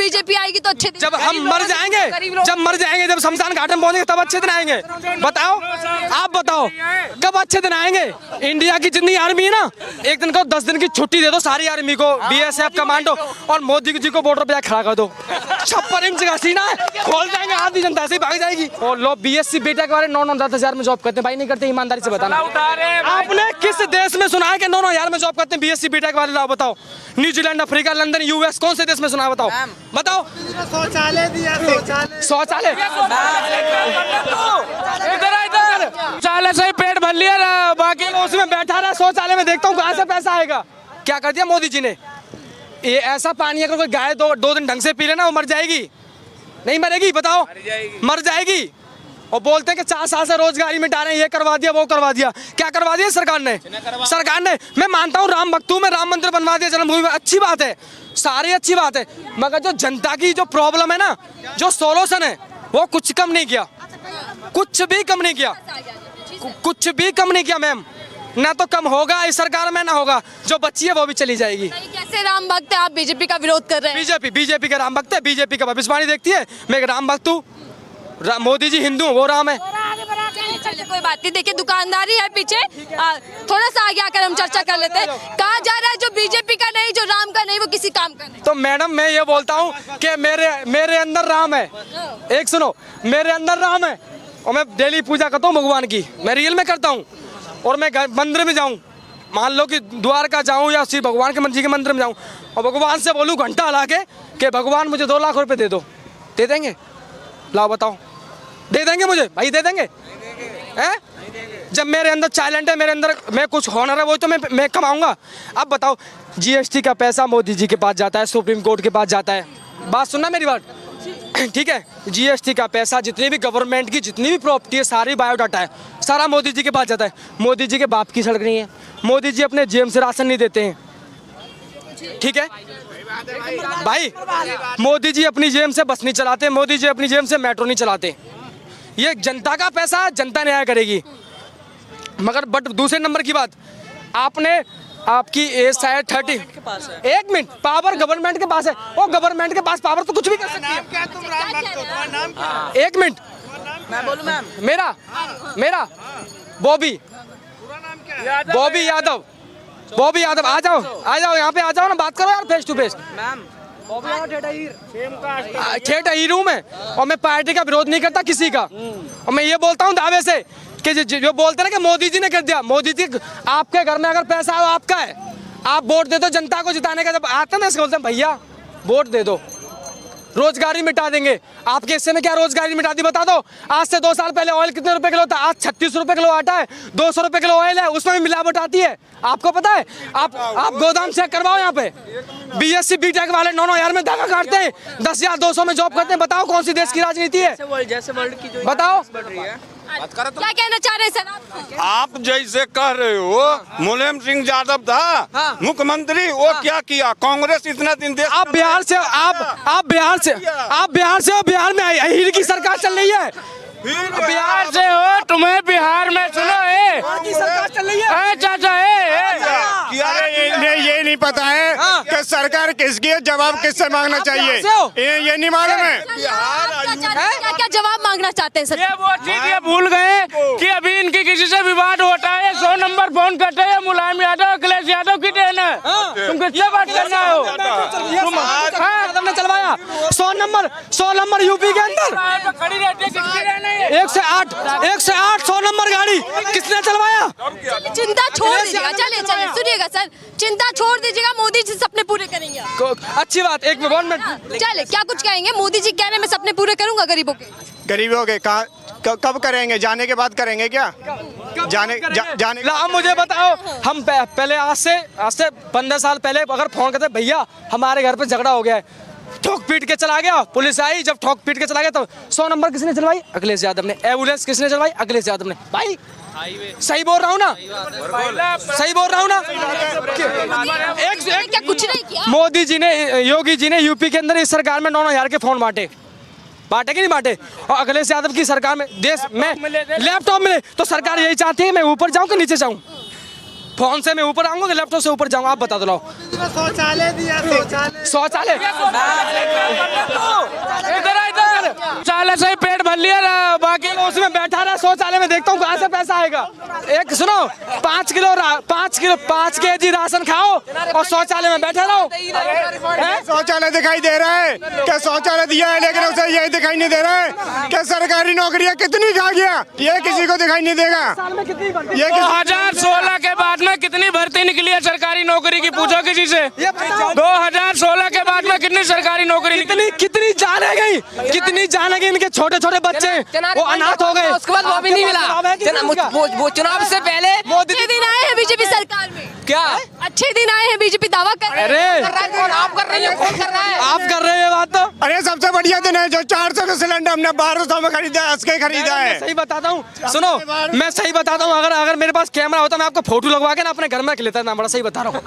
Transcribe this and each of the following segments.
BJP आएगी तो अच्छे दिन जब हम मर जाएंगे, जब शमशान घाट में पहुंचेंगे तब अच्छे दिन आएंगे। बताओ, आप बताओ कब अच्छे दिन आएंगे। इंडिया की जितनी आर्मी है ना, एक दिन को 10 दिन की छुट्टी दे दो सारी आर्मी को, बीएसएफ कमांडो, और मोदी जी को बॉर्डर पे खड़ा कर दो। 56 इंच का सीना है, खोल जाएंगे, आधी जनता ऐसे ही भाग जाएगी। और लोग बीएससी बीटेक वाले 9-9 10,000 में जॉब करते हैं। भाई नहीं करते, ईमानदारी से बताना। आपने किस देश में सुना है कि 9-9 में जॉब करते हैं बीएससी बीटेक वाले? लाओ बताओ। न्यूजीलैंड, अफ्रीका, लंदन, यूएस, कौन से देश में सुना है? बताओ बताओ। शौचालय दिया, शौचालय शौचालय से पेट भर लिया, बाकी उसमें बैठा रहा शौचालय में। देखता हूँ कहाँ से पैसा आएगा। क्या कर दिया मोदी जी ने? ये ऐसा पानी अगर कोई गाय 2 दिन ढंग से पी लेना, वो मर जाएगी। नहीं मरेगी? बताओ, मर जाएगी। और बोलते हैं कि 4 साल से रोजगारी मिटा रहे हैं, ये करवा दिया, वो करवा दिया। क्या करवा दिया सरकार ने? मैं मानता हूँ राम भक्त हूँ मैं, राम मंदिर बनवा दिया जन्मभूमि में, अच्छी बात है, सारी अच्छी बात है। मगर जो जनता की जो प्रॉब्लम है ना, जो सोल्यूशन है, वो कुछ कम नहीं किया, कुछ भी कम नहीं किया, कुछ भी कम नहीं किया मैम। ना तो कम होगा इस सरकार में, ना होगा। जो बच्ची है वो भी चली जाएगी। कैसे राम भक्त है, आप बीजेपी का विरोध कर रहे हैं? बीजेपी का राम भक्त है, बीजेपी का भविष्यवाणी देखती है। मैं राम भक्त हूँ, मोदी जी हिंदू, वो राम है। कोई बात नहीं, देखिए दुकानदारी है पीछे, थोड़ा सा आगे आकर हम चर्चा कर लेते हैं। कहा जा रहा है जो बीजेपी का नहीं, जो राम का नहीं, वो किसी काम का नहीं। तो मैडम मैं ये बोलता हूँ कि मेरे अंदर राम है। एक सुनो, मेरे अंदर राम है और मैं डेली पूजा करता हूँ भगवान की, मैं रियल में करता हूँ। और मैं मंदिर में जाऊँ, मान लो कि द्वारका जाऊँ या श्री भगवान के मंदिर के मंदिर में जाऊँ, और भगवान से बोलूँ घंटा हला के कि भगवान मुझे 2 लाख रुपए दे दो, दे देंगे? लाओ बताओ, दे देंगे मुझे? भाई दे देंगे हैं? जब मेरे अंदर टैलेंट है, मेरे अंदर मैं कुछ होनर है, वो तो मैं कमाऊंगा। अब बताओ, जीएसटी का पैसा मोदी जी के पास जाता है, सुप्रीम कोर्ट के पास जाता है। बात सुनना मेरी बात, ठीक है? जीएसटी का पैसा, जितनी भी गवर्नमेंट की जितनी भी प्रॉपर्टी है, सारी बायोडाटा है, सारा मोदी जी के पास जाता है। मोदी जी के बाप की सड़क नहीं है, मोदी जी अपने जेब से राशन नहीं देते हैं, ठीक है भाई? मोदी जी अपनी जेब से बस नहीं चलाते, मोदी जी अपनी जेब से मेट्रो नहीं चलाते। ये जनता का पैसा, जनता न्याय करेगी। मगर बट दूसरे नंबर की बात, आपकी एज शायद 30। एक मिनट, पावर गवर्नमेंट के पास है, वो गवर्नमेंट के पास पावर तो कुछ भी कर सकती है। एक मिनट, मैं बोलूं मैम? मेरा बॉबी यादव, आ जाओ यहाँ पे, आ जाओ ना, बात करो यार फेस टू फेस। मैम ठेठ हीर हूँ मैं, और मैं पार्टी का विरोध नहीं करता किसी का। और मैं ये बोलता हूँ दावे से कि जो बोलते हैं ना कि मोदी जी ने कर दिया, मोदी जी आपके घर में अगर पैसा है वो आपका है, आप वोट दे दो जनता को जिताने का। जब आते हैं ना इसको बोलते हैं भैया वोट दे दो, रोजगारी मिटा देंगे। आपके हिस्से में क्या रोजगारी मिटा दी बता दो? आज से 2 साल पहले ऑयल कितने रुपए किलो था? आज 36 रुपए किलो आटा है, 200 रुपए किलो ऑयल है, उसमें भी मिलावट आती है। आपको पता है? आप गोदाम चेक करवाओ यहाँ पे। बीएससी बीटेक वाले 9-9 में धागा काटते हैं, 10,200 में जॉब करते हैं। बताओ कौन सी देश की राजनीति है? जैसे वर्ल्ड की जो बताओ, क्या कहना चाह रहे हैं सर आप जैसे कह रहे हो, मुलायम सिंह यादव था मुख्यमंत्री, वो क्या किया? कांग्रेस इतना दिन देश। आप बिहार से हो, बिहार में अहीर की सरकार चल रही है। बिहार से हो, तुम्हें बिहार में सुनो की सरकार चल रही है। चाचा ये नहीं पता है कि सरकार किसकी है, जवाब किससे मांगना चाहिए, ये नहीं मालूम है। क्या जवाब मांगना चाहते हैं सर? ये वो चीज ये भूल गए कि अभी इनकी किसी से विवाद होता है, 100 नंबर फोन करते हैं, मुलायम यादव, अखिलेश यादव की देन है। तुम किससे बात करना हो? तुमने चलवाया 100 नंबर यूपी के अंदर खड़ी रहती है, किसकी देन है? 108 100 नंबर गाड़ी किसने चलवाया? चिंता छोड़ दीजिएगा, चलिए सुनिएगा सर, चिंता छोड़ दीजिएगा, मोदी जी सपने पूरे करेंगे। अच्छी बात, एक मिनट चले, क्या कुछ कहेंगे? मोदी जी कह रहे हैं मैं सपने पूरे करूंगा गरीबों के। कब करेंगे? जाने के बाद करेंगे क्या? जाने आप मुझे बताओ, हम पहले आज से 15 साल पहले अगर फोन करते भैया हमारे घर पे झगड़ा हो गया है, ठोक पीट के चला गया, पुलिस आई, जब ठोक पीट के चला गया तो 100 नंबर किसने चलवाई? अखिलेश यादव ने। एम्बुलेंस किसने चलवाई? अखिलेश यादव ने। भाई सही बोल रहा हूँ ना? क्या कुछ नहीं किया? मोदी जी ने, योगी जी ने यूपी के अंदर इस सरकार में 9,000 के फोन बांटे कि नहीं बांटे? और अखिलेश यादव की सरकार में देश में लैपटॉप मिले, तो सरकार यही चाहती है मैं ऊपर जाऊं कि नीचे जाऊं? फोन से मैं ऊपर आऊंगा कि लैपटॉप से ऊपर जाऊंगा, आप बता दो। शौचालय दिया, शौचालय इधर शौचालय से ही पेट भर लिया, बाकी उसमें बैठा रहा शौचालय में, देखता हूँ कहाँ से पैसा आएगा। एक सुनो, 5 kg राशन खाओ और शौचालय में बैठे रहो। शौचालय दिखाई दे रहा है क्या? शौचालय दिया है लेकिन उसे ये दिखाई नहीं दे रहा है क्या सरकारी नौकरियां कितनी खा गया, ये किसी को दिखाई नहीं देगा। ये 2016 के बाद में कितनी भर्ती निकली है सरकारी नौकरी की, पूछो किसी से। 2016 के बाद में कितनी सरकारी नौकरी, कितनी जान है गई, कितनी जान है गई। इनके छोटे छोटे बच्चे वो अनाथ हो गए, उसके बाद वो भी नहीं मिला। वो चुनाव से पहले अच्छे दिन आए हैं बीजेपी सरकार में, क्या अच्छे दिन आए हैं बीजेपी दावा कर रहे हैं। कौन आप कर रही है, कौन कर रहा है? आप कर रहे हैं बात तो। अरे सबसे बढ़िया दिन है जो 400 का सिलेंडर हमने 1200 में खरीदा है, उसके खरीदा है। सही बताता हूँ, सुनो मैं सही बताता हूँ, अगर मेरे पास कैमरा होता मैं आपको फोटो लगवा के ना अपने घर में रख लेता ना, बड़ा सही बता रहा हूँ।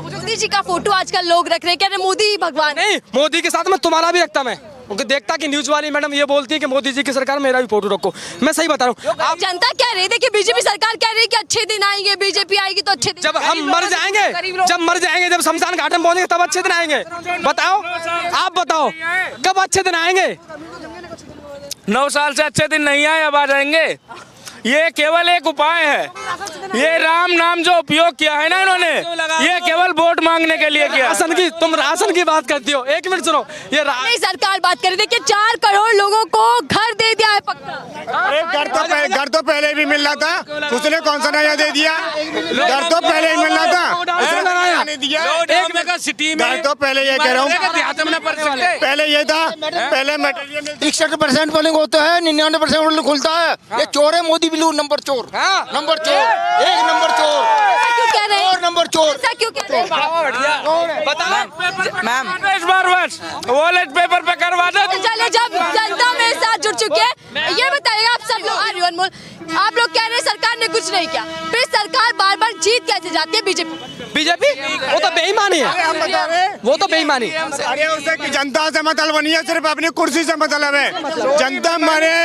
मोदी जी का फोटो आजकल लोग रख रहे हैं, कह रहे मोदी भगवान है। नहीं, मोदी के साथ में तुम्हारा भी रखता मैं, उनको देखता कि न्यूज वाली मैडम ये बोलती है कि मोदी जी की सरकार मेरा भी फोटो रखो। मैं सही बता रहा हूँ। जनता कह रही थी कि बीजेपी सरकार कह रही है कि अच्छे दिन आएंगे, बीजेपी आएगी तो अच्छे दिन। जब हम मर जाएंगे, जब शमशान घाट में पहुंचेंगे तब अच्छे दिन आएंगे। बताओ, आप बताओ कब अच्छे दिन आएंगे? 9 साल से अच्छे दिन नहीं आए, अब आ जाएंगे। ये केवल एक उपाय है, ये राम नाम जो उपयोग किया है ना इन्होंने, ये केवल वोट मांगने के लिए किया। तुम राशन की बात करती हो, एक मिनट सुनो। ये नहीं, सरकार बात कर रही थी कि 4 करोड़ लोगों को घर दे दिया है पक्का। अरे घर तो पहले भी मिल रहा था, उसने कौन सा नया दे दिया? घर तो पहले ही मिल रहा था, उसने नया नहीं दिया। सिटी में घर तो पहले ये कह रहा हूँ, पहले ये था, पहले 61% पोलिंग होता है, 99% पोलिंग खुलता है। ये चोर है मोदी बिल्लू, नंबर चोर, नंबर चोर, एक नंबर चोर, क्यों कह रहे हैं? और नंबर चोर। ऐसा क्यों कह रहे हैं? मैम इस बार बस वॉलेट पेपर पे करवा दो। चलिए, जब जनता मेरे साथ जुड़ चुके हैं, ये बताइएगा आप सब लोग, अनमोल आप लोग कह रहे हैं सरकार ने कुछ नहीं किया, फिर सरकार बार बार जीत कैसे जाती है बीजेपी? वो तो बेईमानी है, वो तो बेईमानी। अरे उसे जनता से मतलब नहीं है, सिर्फ अपनी कुर्सी से मतलब है। जनता मरे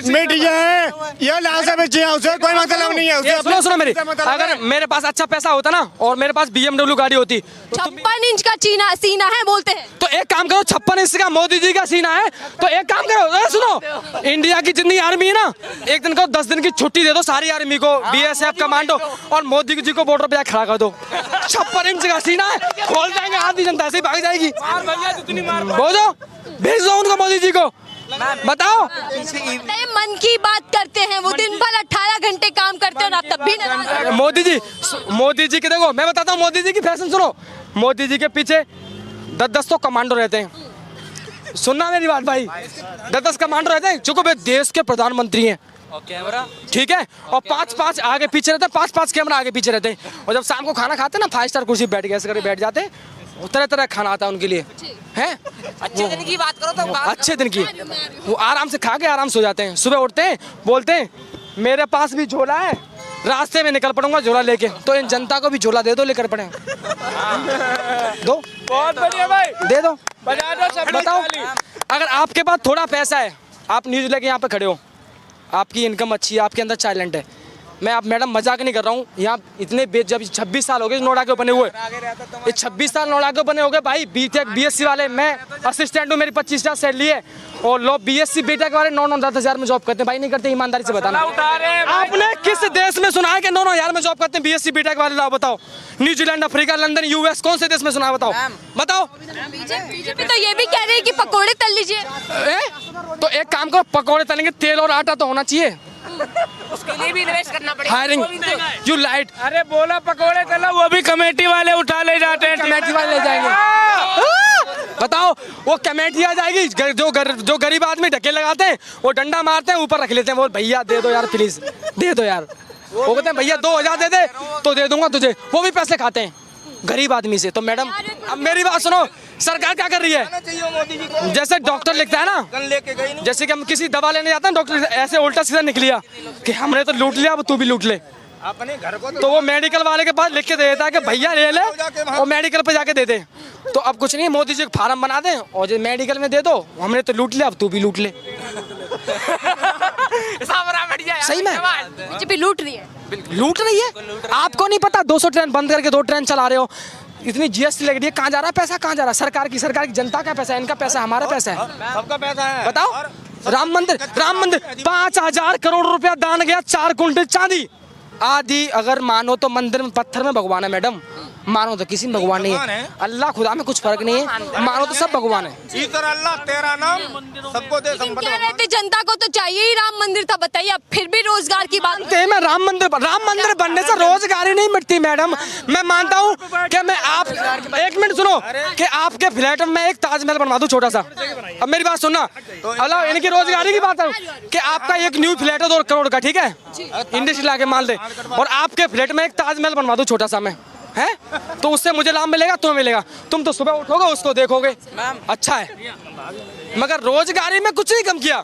मिट जाए ये लाश बचे, उसे कोई मतलब नहीं है। उसे सुनो मेरी, अगर मेरे पास अच्छा पैसा होता ना और मेरे पास BMW गाड़ी होती, 56 इंच का सीना है बोलते हैं, तो एक काम करो, 56 इंच का मोदी जी का सीना है, तो एक काम करो, सुनो, इंडिया की जितनी आर्मी है ना, एक दिन को 10 दिन की छुट्टी दे दो सारी आर्मी को, BSF कमांडो, और मोदी जी को बॉर्डर पे खड़ा कर दो। 56 इंच का सीना है, खोल जाएंगे, आधी जनता ऐसे ही भाग जाएगी। बोलो, भेज दो उनको मोदी जी को, बताओ। मन की बात करते हैं, वो दिन भर 18 घंटे काम करते हैं और आप तब भी नाराज। मोदी जी के देखो, मैं बताता हूँ मोदी जी की फैशन सुनो। मोदी जी के पीछे 10-10 तो कमांडो रहते हैं, सुनना मेरी बात भाई, 10-10 कमांडो रहते हैं, चूंकि वे देश के प्रधानमंत्री हैं, ठीक है, और 5-5 आगे पीछे रहते हैं, 5-5 कैमरा आगे पीछे रहते हैं, और जब शाम को खाना खाते हैं ना 5 स्टार कुर्सी बैठ के ऐसे करके बैठ जाते हैं, तरह तरह खाना आता है उनके लिए, हैं? अच्छे दिन की बात करो तो अच्छे दिन की, वो आराम से खा के आराम सो जाते हैं, सुबह उठते हैं बोलते हैं मेरे पास भी झोला है, रास्ते में निकल पड़ूंगा झोला लेके, तो इन जनता को भी झोला दे दो, लेकर पड़े दो, बहुत बढ़िया भाई, दे दो। बताओ, अगर आपके पास थोड़ा पैसा है, आप न्यूज लेके यहाँ पे खड़े हो, आपकी इनकम अच्छी है, आपके अंदर टैलेंट है, मैं आप मैडम मजाक नहीं कर रहा हूँ, यहाँ इतने जब 26 साल हो गए नोएडा के बने हुए, ये 26 साल नोएडा के बने हो गए भाई, BTech BSc वाले, मैं असिस्टेंट हूँ, मेरी 25,000 सैलरी है, और लोग BSc BTech वाले 9-9-10 हज़ार में जॉब करते हैं। भाई नहीं करते, ईमानदारी से बताना, आपने किस देश में सुना है कि 9-9 हज़ार में जॉब करते हैं BSc BTech वाले? लाओ बताओ, न्यूजीलैंड, अफ्रीका, लंदन, US, कौन से देश में सुना है? बताओ बताओ। बीजेपी तो ये भी कह रही है कि पकोड़े तल लीजिए, तो एक काम करो, पकौड़े तलेंगे, तेल और आटा तो होना चाहिए, उसके लिए भी इन्वेस्ट करना पड़ेगा। Hiring you light. अरे बोला पकोड़े तला, वो भी कमेटी वाले उठा ले जाते हैं, कमेटी वाले ले जाएंगे। बताओ, वो कमेटी आ जाएगी, जो गरीब आदमी ढके लगाते हैं वो डंडा मारते हैं, ऊपर रख लेते हैं, बोल भैया दे दो यार प्लीज, दे दो यार, वो कहते हैं भैया 2,000 दे दे तो दे दूंगा तुझे, वो भी पैसे खाते हैं गरीब आदमी से। तो मैडम अब मेरी बात सुनो, सरकार क्या कर रही है? जैसे डॉक्टर लिखता है ना, जैसे कि हम किसी दवा लेने जाते हैं, डॉक्टर ऐसे उल्टा सीधा निकलिया कि हमने तो लूट लिया, अब तू भी लूट ले, अपने घर को तो वो मेडिकल वाले के पास लिख के दे देता है कि भैया ले ले, और मेडिकल पे जाके दे दे। तो अब कुछ नहीं, मोदी जी फार्म बना दें और जो मेडिकल में दे दो, हमने तो लूट लिया, अब तू भी लूट ले। बढ़िया सही में बीजेपी लूट रही है। लूट रही है। आपको नहीं पता 200 ट्रेन बंद करके 2 ट्रेन चला रहे हो, इतनी जीएसटी लग रही है, कहाँ जा रहा है पैसा, कहाँ जा रहा है? सरकार की जनता का पैसा है, इनका पैसा, हमारा पैसा है, सबका पैसा है। बताओ। राम मंदिर 5,000 करोड़ रुपया दान गया, 4 कुंटल चांदी आदि। अगर मानो तो मंदिर में पत्थर में भगवान है मैडम, मानो तो किसी में भगवान नहीं है। अल्लाह खुदा में कुछ फर्क नहीं है, मानो तो सब भगवान है। ईश्वर अल्लाह तेरा नाम सबको दे लेकिन कह रहे थे जनता को तो चाहिए ही राम मंदिर था, बताइए अब फिर भी रोजगार की बात। मानते हैं मैं राम मंदिर बनने से रोजगारी नहीं मिटती मैडम। मैं मानता हूँ कि मैं आप एक मिनट सुनो कि आपके फ्लैट में मैं एक ताजमहल बनवा दूं छोटा सा। अब मेरी बात सुनना, अल्लाह इनकी रोजगारी की बात है कि आपका एक न्यू फ्लैट है 2 करोड़ का, ठीक है, इंडस्ट्री लाके माल दे, और आपके फ्लैट में एक ताजमहल बनवा दूं छोटा सा मैं, है तो उससे मुझे लाभ मिलेगा, तुम्हें मिलेगा। तुम तो सुबह उठोगे उसको देखोगे, अच्छा है, मगर रोजगारी में कुछ नहीं कम किया।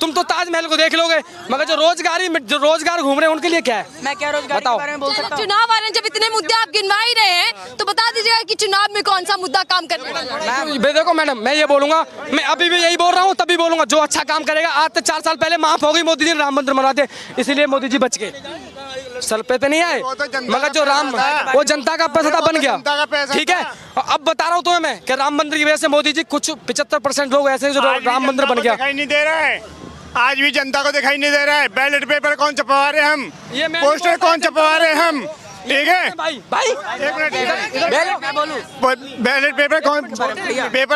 तुम तो ताजमहल को देख लोगे, मगर जो रोजगार घूम रहे हैं उनके लिए क्या है? मैं क्या रोजगार के बारे में बोल सकता हूँ? चुनाव आ रहे हैं, जब इतने मुद्दे आप गिनवा ही रहे हैं तो बता दीजिएगा कि चुनाव में कौन सा मुद्दा काम करने वाला है। देखो मैडम, मैं ये बोलूंगा, मैं अभी भी यही बोल रहा हूँ, तभी बोलूंगा, जो अच्छा काम करेगा। आज से 4 साल पहले माफ हो गई, मोदी जी ने राम मंदिर बना दे, इसीलिए मोदी जी बच गए, सर पे तो नहीं आए, मगर जो वो जनता का पैसा था, बन गया, ठीक है। अब बता रहा हूँ तुम्हें मैं कि राम मंदिर की वजह से मोदी जी, कुछ 75% लोग ऐसे जो राम मंदिर बन गया। दिखाई नहीं दे रहा है, आज भी जनता को दिखाई नहीं दे रहा है। बैलेट पेपर कौन छपवा रहे हैं हम, पोस्टर कौन छपवा रहे हैं हम, ठीक है भाई एक मिनट, बैलेट पेपर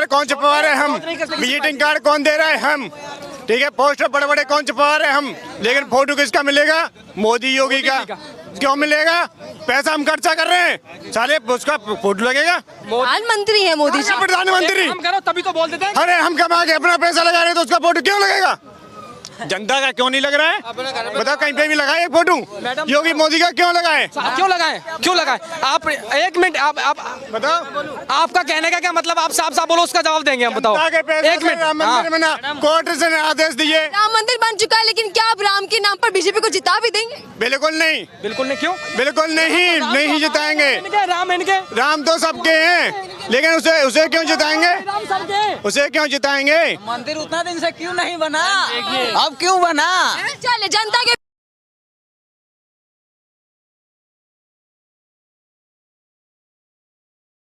कौन छपवा रहे हैं हम, विजिटिंग कार्ड कौन दे रहा है हम, ठीक है, पोस्टर बड़े बड़े कौन छपवा रहे हैं हम, लेकिन फोटो किसका मिलेगा? मोदी योगी का। क्यों मिलेगा? पैसा हम खर्चा कर रहे हैं, सारे उसका फोटो लगेगा। प्रधानमंत्री है मोदी जी। प्रधानमंत्री हम करो तभी तो बोल देते हैं। अरे हम कमा के अपना पैसा लगा रहे हैं तो उसका फोटो क्यों लगेगा? जनता का क्यों नहीं लग रहा है? बताओ, कहीं पे भी लगाए फोटो? योगी मोदी का क्यों लगाए? क्यों लगाए? आप एक मिनट, आप बताओ, आपका कहने का क्या मतलब? आप साफ बोलो, उसका जवाब देंगे हम। बताओ एक मिनट। राम मंदिर में ना कोर्ट से आदेश दिए, राम मंदिर बन चुका है, लेकिन क्या आप राम के नाम पर बीजेपी को जिता भी देंगे? बिल्कुल नहीं, क्यों? बिल्कुल नहीं जिताएंगे। इनके राम तो सबके हैं, लेकिन उसे क्यों जिताएंगे? उसे क्यों जिताएंगे? मंदिर उतना दिन से क्यों नहीं बना, अब क्यों बना? चले जनता के